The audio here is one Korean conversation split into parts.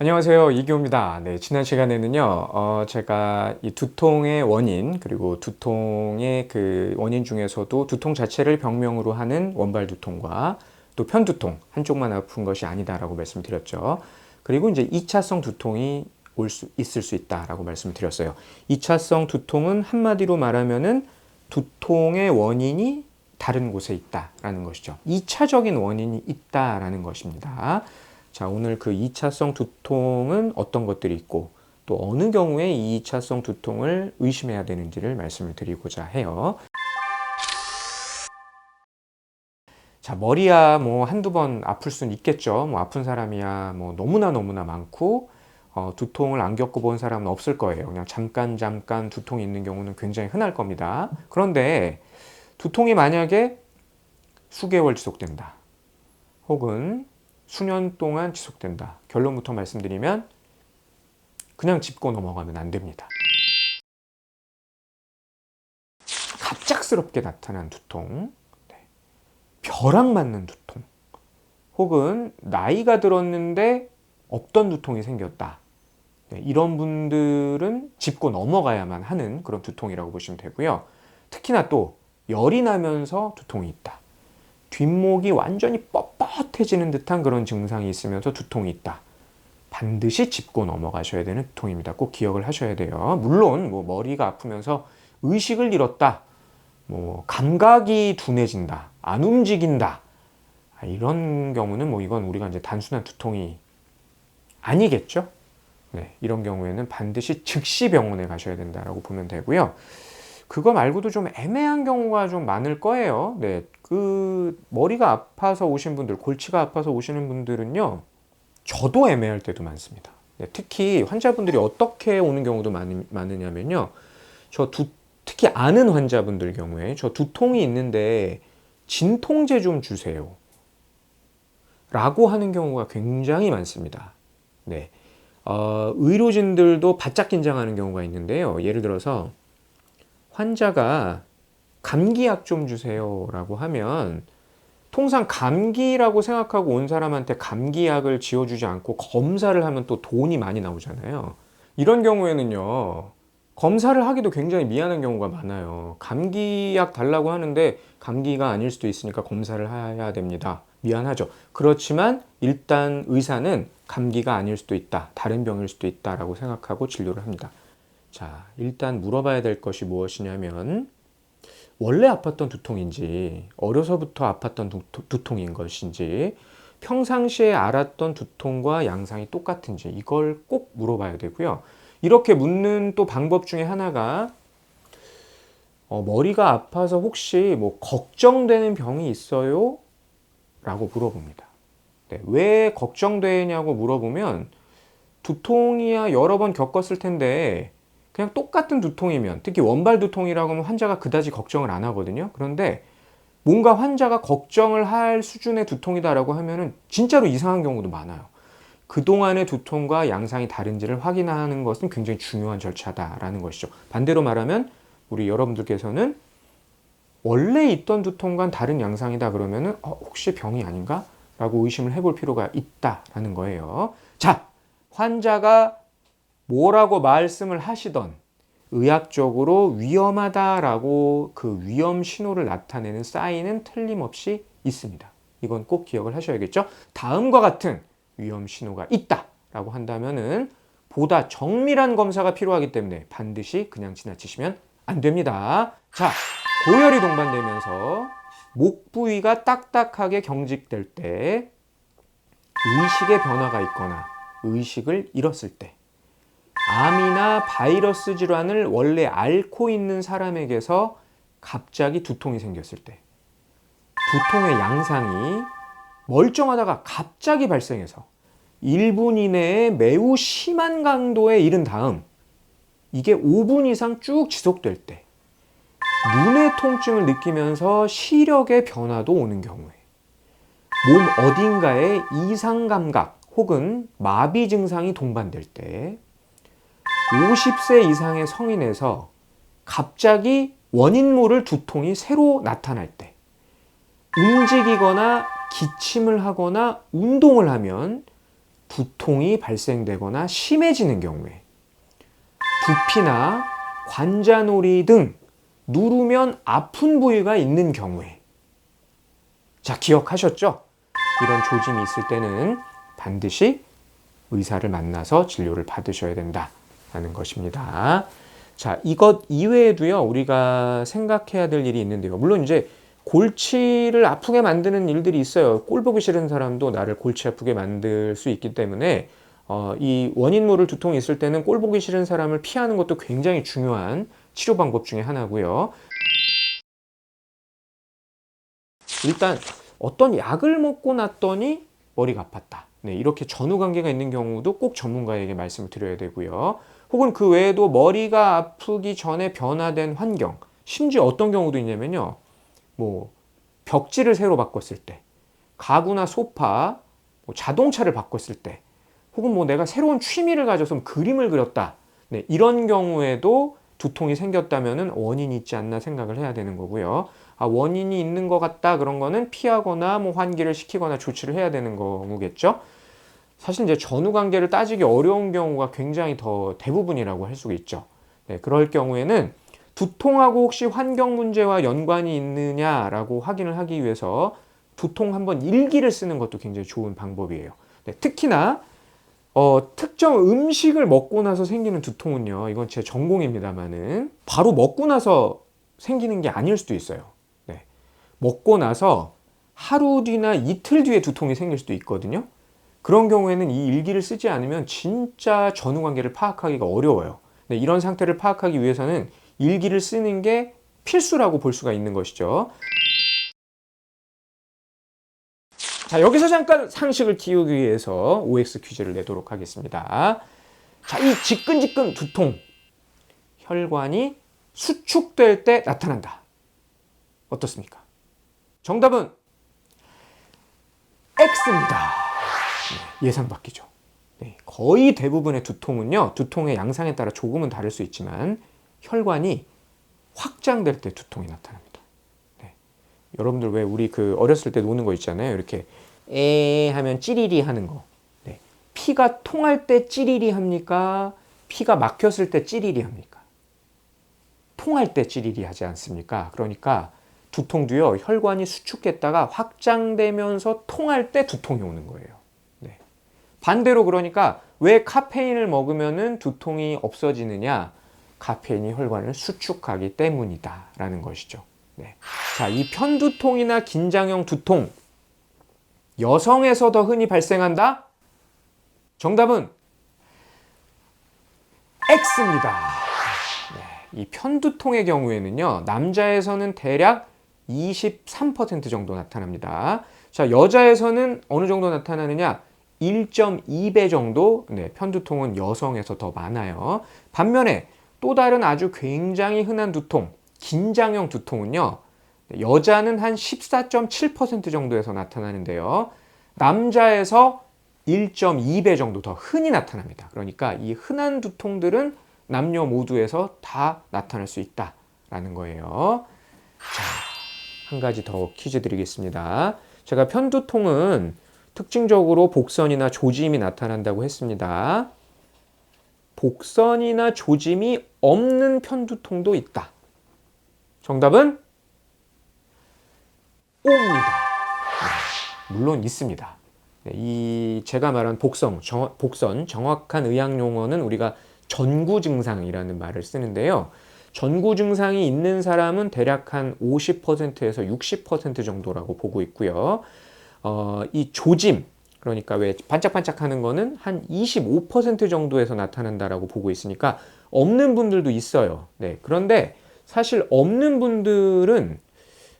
안녕하세요. 이기호입니다. 네, 지난 시간에는요, 제가 이 두통의 원인, 그리고 두통의 그 원인 중에서도 두통 자체를 병명으로 하는 원발 두통과 또 편두통, 한쪽만 아픈 것이 아니다라고 말씀드렸죠. 그리고 이제 2차성 두통이 있을 수 있다라고 말씀드렸어요. 2차성 두통은 한마디로 말하면은 두통의 원인이 다른 곳에 있다라는 것이죠. 2차적인 원인이 있다라는 것입니다. 자, 오늘 그 2차성 두통은 어떤 것들이 있고 또 어느 경우에 이 2차성 두통을 의심해야 되는지를 말씀을 드리고자 해요. 자, 머리야 뭐 한두 번 아플 수는 있겠죠. 뭐 아픈 사람이야 뭐 너무나 많고 두통을 안 겪어본 사람은 없을 거예요. 그냥 잠깐 두통이 있는 경우는 굉장히 흔할 겁니다. 그런데 두통이 만약에 수개월 지속된다. 혹은 수년 동안 지속된다. 결론부터 말씀드리면 그냥 짚고 넘어가면 안 됩니다. 갑작스럽게 나타난 두통, 벼락 맞는 두통, 혹은 나이가 들었는데 없던 두통이 생겼다. 이런 분들은 짚고 넘어가야만 하는 그런 두통이라고 보시면 되고요. 특히나 또 열이 나면서 두통이 있다. 뒷목이 완전히 뻣뻣해지는 듯한 그런 증상이 있으면서 두통이 있다. 반드시 짚고 넘어가셔야 되는 두통입니다. 꼭 기억을 하셔야 돼요. 물론 뭐 머리가 아프면서 의식을 잃었다. 뭐 감각이 둔해진다. 안 움직인다. 이런 경우는 뭐 이건 우리가 이제 단순한 두통이 아니겠죠? 네, 이런 경우에는 반드시 즉시 병원에 가셔야 된다라고 보면 되고요. 그거 말고도 좀 애매한 경우가 좀 많을 거예요. 네, 그 머리가 아파서 오신 분들, 골치가 아파서 오시는 분들은요, 저도 애매할 때도 많습니다. 네, 특히 환자분들이 어떻게 오는 경우도 많으냐면요, 특히 아는 환자분들 경우에 저 두통이 있는데 진통제 좀 주세요. 라고 하는 경우가 굉장히 많습니다. 네, 의료진들도 바짝 긴장하는 경우가 있는데요. 예를 들어서 환자가 감기약 좀 주세요 라고 하면 통상 감기라고 생각하고 온 사람한테 감기약을 지어주지 않고 검사를 하면 또 돈이 많이 나오잖아요. 이런 경우에는요, 검사를 하기도 굉장히 미안한 경우가 많아요. 감기약 달라고 하는데 감기가 아닐 수도 있으니까 검사를 해야 됩니다. 미안하죠. 그렇지만 일단 의사는 감기가 아닐 수도 있다. 다른 병일 수도 있다라고 생각하고 진료를 합니다. 자, 일단 물어봐야 될 것이 무엇이냐면 원래 아팠던 두통인지 어려서부터 아팠던 두통인 것인지 평상시에 앓았던 두통과 양상이 똑같은지 이걸 꼭 물어봐야 되고요. 이렇게 묻는 또 방법 중에 하나가 머리가 아파서 혹시 뭐 걱정되는 병이 있어요? 라고 물어봅니다. 네, 왜 걱정되냐고 물어보면 두통이야 여러 번 겪었을 텐데 그냥 똑같은 두통이면 특히 원발 두통이라고 하면 환자가 그다지 걱정을 안 하거든요. 그런데 뭔가 환자가 걱정을 할 수준의 두통이다라고 하면은 진짜로 이상한 경우도 많아요. 그동안의 두통과 양상이 다른지를 확인하는 것은 굉장히 중요한 절차다라는 것이죠. 반대로 말하면 우리 여러분들께서는 원래 있던 두통과는 다른 양상이다 그러면은 혹시 병이 아닌가? 라고 의심을 해볼 필요가 있다라는 거예요. 자, 환자가 뭐라고 말씀을 하시던 의학적으로 위험하다라고 그 위험 신호를 나타내는 사인은 틀림없이 있습니다. 이건 꼭 기억을 하셔야겠죠? 다음과 같은 위험 신호가 있다라고 한다면은 보다 정밀한 검사가 필요하기 때문에 반드시 그냥 지나치시면 안 됩니다. 자, 고열이 동반되면서 목 부위가 딱딱하게 경직될 때, 의식의 변화가 있거나 의식을 잃었을 때, 암이나 바이러스 질환을 원래 앓고 있는 사람에게서 갑자기 두통이 생겼을 때, 두통의 양상이 멀쩡하다가 갑자기 발생해서 1분 이내에 매우 심한 강도에 이른 다음 이게 5분 이상 쭉 지속될 때, 눈의 통증을 느끼면서 시력의 변화도 오는 경우에, 몸 어딘가에 이상 감각 혹은 마비 증상이 동반될 때, 50세 이상의 성인에서 갑자기 원인 모를 두통이 새로 나타날 때, 움직이거나 기침을 하거나 운동을 하면 두통이 발생되거나 심해지는 경우에, 두피나 관자놀이 등 누르면 아픈 부위가 있는 경우에. 자, 기억하셨죠? 이런 조짐이 있을 때는 반드시 의사를 만나서 진료를 받으셔야 된다는 것입니다. 자, 이것 이외에도요, 우리가 생각해야 될 일이 있는데요. 물론 이제 골치를 아프게 만드는 일들이 있어요. 꼴 보기 싫은 사람도 나를 골치 아프게 만들 수 있기 때문에 이 원인 모를 두통이 있을 때는 꼴 보기 싫은 사람을 피하는 것도 굉장히 중요한 치료 방법 중에 하나고요. 일단 어떤 약을 먹고 났더니 머리가 아팠다. 네, 이렇게 전후 관계가 있는 경우도 꼭 전문가에게 말씀을 드려야 되고요. 혹은 그 외에도 머리가 아프기 전에 변화된 환경, 심지어 어떤 경우도 있냐면요. 뭐 벽지를 새로 바꿨을 때, 가구나 소파, 뭐 자동차를 바꿨을 때, 혹은 뭐 내가 새로운 취미를 가져서 그림을 그렸다. 네, 이런 경우에도 두통이 생겼다면 원인이 있지 않나 생각을 해야 되는 거고요. 아, 원인이 있는 것 같다. 그런 거는 피하거나 뭐 환기를 시키거나 조치를 해야 되는 거겠죠. 사실 이제 전후 관계를 따지기 어려운 경우가 굉장히 더 대부분이라고 할 수가 있죠. 네, 그럴 경우에는 두통하고 혹시 환경 문제와 연관이 있느냐라고 확인을 하기 위해서 두통 한번 일기를 쓰는 것도 굉장히 좋은 방법이에요. 네, 특히나 특정 음식을 먹고 나서 생기는 두통은요, 이건 제 전공입니다만은 바로 먹고 나서 생기는 게 아닐 수도 있어요. 네, 먹고 나서 하루 뒤나 이틀 뒤에 두통이 생길 수도 있거든요. 그런 경우에는 이 일기를 쓰지 않으면 진짜 전후 관계를 파악하기가 어려워요. 네, 이런 상태를 파악하기 위해서는 일기를 쓰는 게 필수라고 볼 수가 있는 것이죠. 자, 여기서 잠깐 상식을 키우기 위해서 OX 퀴즈를 내도록 하겠습니다. 자, 이 지끈지끈 두통, 혈관이 수축될 때 나타난다. 어떻습니까? 정답은 X입니다. 네, 예상 밖이죠. 네, 거의 대부분의 두통은요, 두통의 양상에 따라 조금은 다를 수 있지만 혈관이 확장될 때 두통이 나타납니다. 네. 여러분들 왜 우리 그 어렸을 때 노는 거 있잖아요. 이렇게 에 하면 찌리리 하는 거. 네. 피가 통할 때 찌리리 합니까? 피가 막혔을 때 찌리리 합니까? 통할 때 찌리리 하지 않습니까? 그러니까 두통도요, 혈관이 수축했다가 확장되면서 통할 때 두통이 오는 거예요. 네. 반대로 그러니까 왜 카페인을 먹으면은 두통이 없어지느냐? 카페인이 혈관을 수축하기 때문이다라는 것이죠. 네. 자, 이 편두통이나 긴장형 두통, 여성에서 더 흔히 발생한다? 정답은 X입니다. 네, 이 편두통의 경우에는요, 남자에서는 대략 23% 정도 나타납니다. 자, 여자에서는 어느 정도 나타나느냐? 1.2배 정도. 네, 편두통은 여성에서 더 많아요. 반면에 또 다른 아주 굉장히 흔한 두통, 긴장형 두통은요, 여자는 한 14.7% 정도에서 나타나는데요. 남자에서 1.2배 정도 더 흔히 나타납니다. 그러니까 이 흔한 두통들은 남녀 모두에서 다 나타날 수 있다라는 거예요. 자, 한 가지 더 퀴즈 드리겠습니다. 제가 편두통은 특징적으로 복선이나 조짐이 나타난다고 했습니다. 복선이나 조짐이 없는 편두통도 있다. 정답은 O입니다. 네, 물론 있습니다. 네, 이 제가 말한 복선, 정확한 의학 용어는 우리가 전구 증상이라는 말을 쓰는데요. 전구 증상이 있는 사람은 대략 한 50%에서 60% 정도라고 보고 있고요. 이 조짐, 그러니까 왜 반짝반짝하는 거는 한 25% 정도에서 나타난다라고 보고 있으니까 없는 분들도 있어요. 네, 그런데 사실 없는 분들은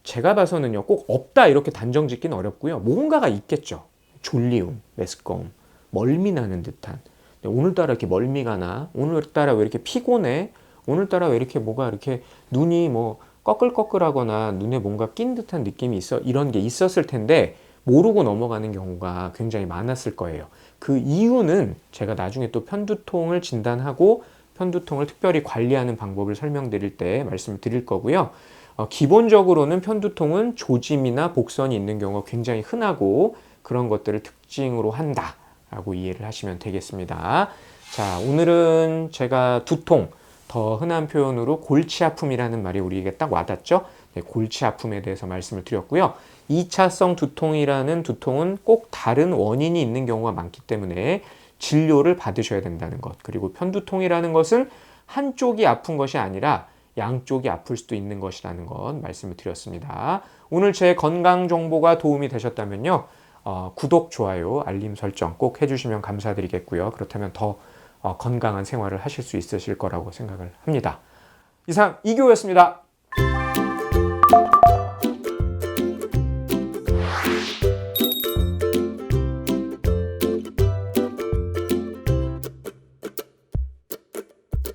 제가 봐서는요, 꼭 없다 이렇게 단정 짓기는 어렵고요. 뭔가가 있겠죠. 졸리움, 메스꺼움, 멀미 나는 듯한. 오늘따라 이렇게 멀미가 나? 오늘따라 왜 이렇게 피곤해? 오늘따라 왜 이렇게 뭐가 이렇게 눈이 뭐 꺼끌꺼끌하거나 눈에 뭔가 낀 듯한 느낌이 있어? 이런 게 있었을 텐데 모르고 넘어가는 경우가 굉장히 많았을 거예요. 그 이유는 제가 나중에 또 편두통을 진단하고 편두통을 특별히 관리하는 방법을 설명드릴 때 말씀을 드릴 거고요. 기본적으로는 편두통은 조짐이나 복선이 있는 경우가 굉장히 흔하고 그런 것들을 특징으로 한다 라고 이해를 하시면 되겠습니다. 자, 오늘은 제가 두통, 더 흔한 표현으로 골치 아픔이라는 말이 우리에게 딱 와닿죠? 네, 골치 아픔에 대해서 말씀을 드렸고요. 2차성 두통이라는 두통은 꼭 다른 원인이 있는 경우가 많기 때문에 진료를 받으셔야 된다는 것. 그리고 편두통이라는 것은 한쪽이 아픈 것이 아니라 양쪽이 아플 수도 있는 것이라는 것 말씀을 드렸습니다. 오늘 제 건강 정보가 도움이 되셨다면요. 구독, 좋아요, 알림 설정 꼭 해주시면 감사드리겠고요. 그렇다면 더 건강한 생활을 하실 수 있으실 거라고 생각을 합니다. 이상 이교였습니다.